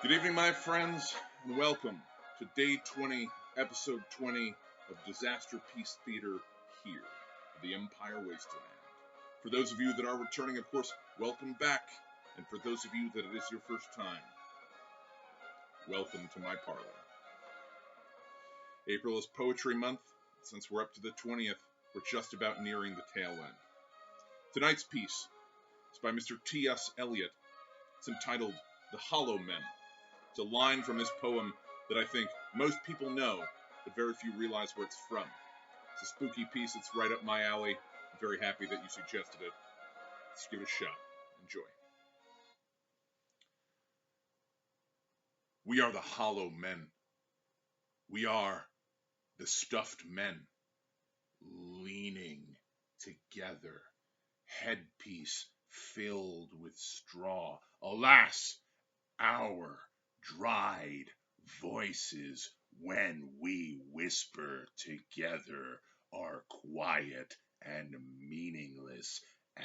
Good evening, my friends, and welcome to day 20, episode 20 of Disasterpiece Theater here at the Empire Wasteland. For those of you that are returning, of course, welcome back. And for those of you that it is your first time, welcome to my parlor. April is Poetry Month. Since we're up to the 20th, we're just about nearing the tail end. Tonight's piece is by Mr. T.S. Eliot. It's entitled The Hollowmen. It's a line from his poem that I think most people know, but very few realize where it's from. It's a spooky piece. It's right up my alley. I'm very happy that you suggested it. Let's give it a shot. Enjoy. We are the hollow men. We are the stuffed men, leaning together, headpiece filled with straw. Alas, our dried voices when we whisper together are quiet and meaningless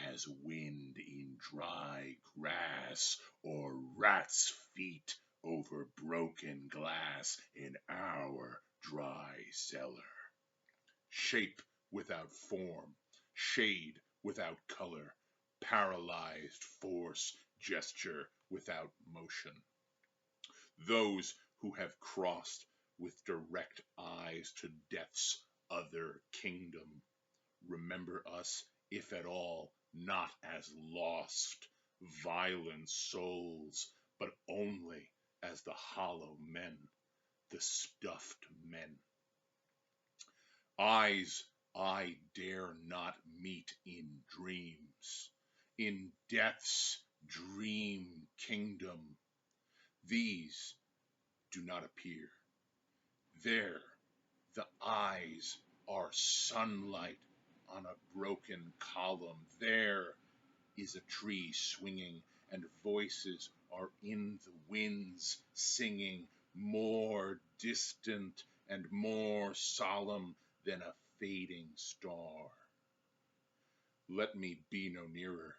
as wind in dry grass or rats' feet over broken glass in our dry cellar. Shape without form, shade without color, paralyzed force, gesture without motion. Those who have crossed with direct eyes to death's other kingdom remember us, if at all, not as lost, violent souls, but only as the hollow men, the stuffed men. Eyes I dare not meet in dreams, in death's dream kingdom. These do not appear. There, the eyes are sunlight on a broken column. There is a tree swinging, and voices are in the winds singing, more distant and more solemn than a fading star. Let me be no nearer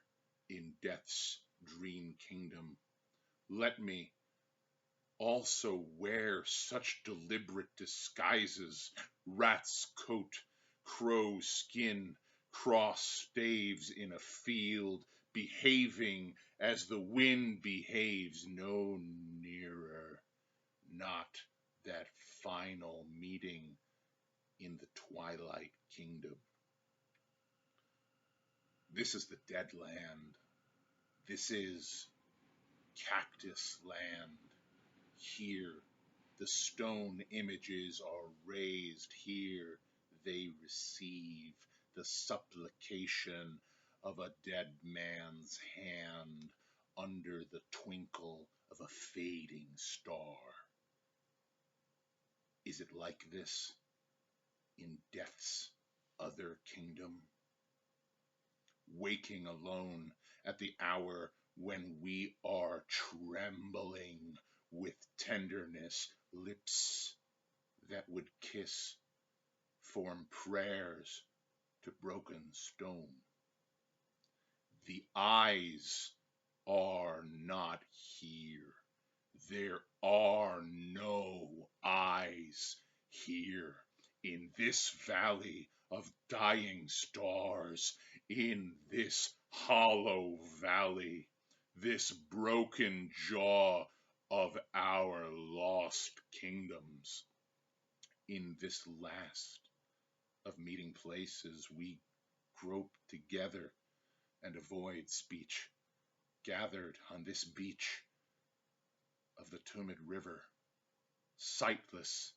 in death's dream kingdom. Let me also wear such deliberate disguises, rat's coat, crow skin, cross staves in a field, behaving as the wind behaves, no nearer, not that final meeting in the twilight kingdom. This is the dead land. This is cactus land. Here, the stone images are raised. Here, they receive the supplication of a dead man's hand under the twinkle of a fading star. Is it like this in death's other kingdom? Waking alone at the hour when we are trembling with tenderness, lips that would kiss, form prayers to broken stone. The eyes are not here. There are no eyes here in this valley of dying stars, in this hollow valley, this broken jaw of our lost kingdoms. In this last of meeting places, we grope together and avoid speech, gathered on this beach of the tumid river, sightless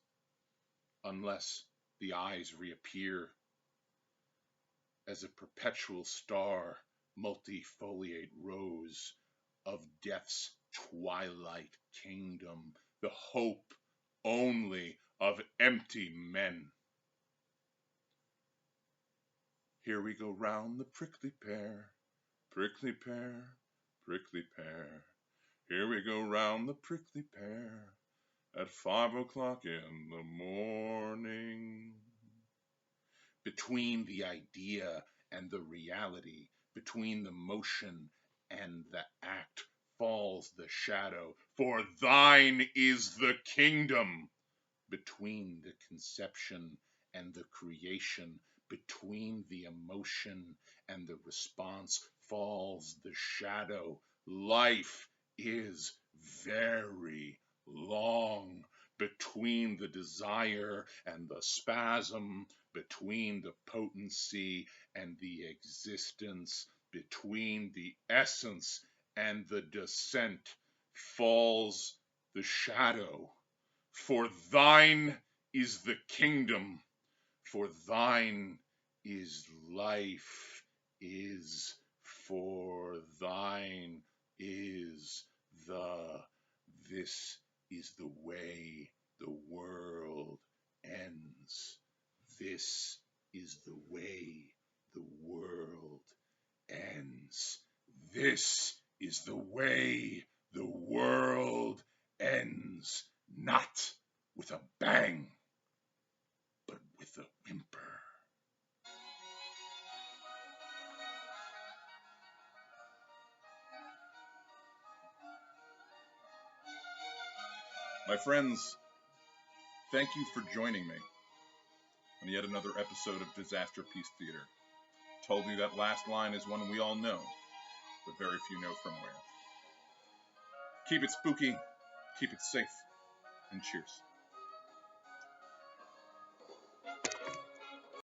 unless the eyes reappear as a perpetual star, multifoliate rose of death's twilight kingdom, the hope only of empty men. Here we go round the prickly pear, prickly pear, prickly pear. Here we go round the prickly pear at 5 o'clock in the morning. Between the idea and the reality, between the motion and the act, falls the shadow. For thine is the kingdom. Between the conception and the creation, between the emotion and the response, falls the shadow. Life is very long. Between the desire and the spasm, between the potency and the existence, between the essence and the descent, falls the shadow. For thine is the kingdom, for thine is life, is for thine is this is the way the world ends. This is the way the world ends. This is the way the world ends. Not with a bang, but with a whimper. My friends, thank you for joining me on yet another episode of Disasterpiece Theater. Told you that last line is one we all know, but very few know from where. Keep it spooky, keep it safe, and cheers.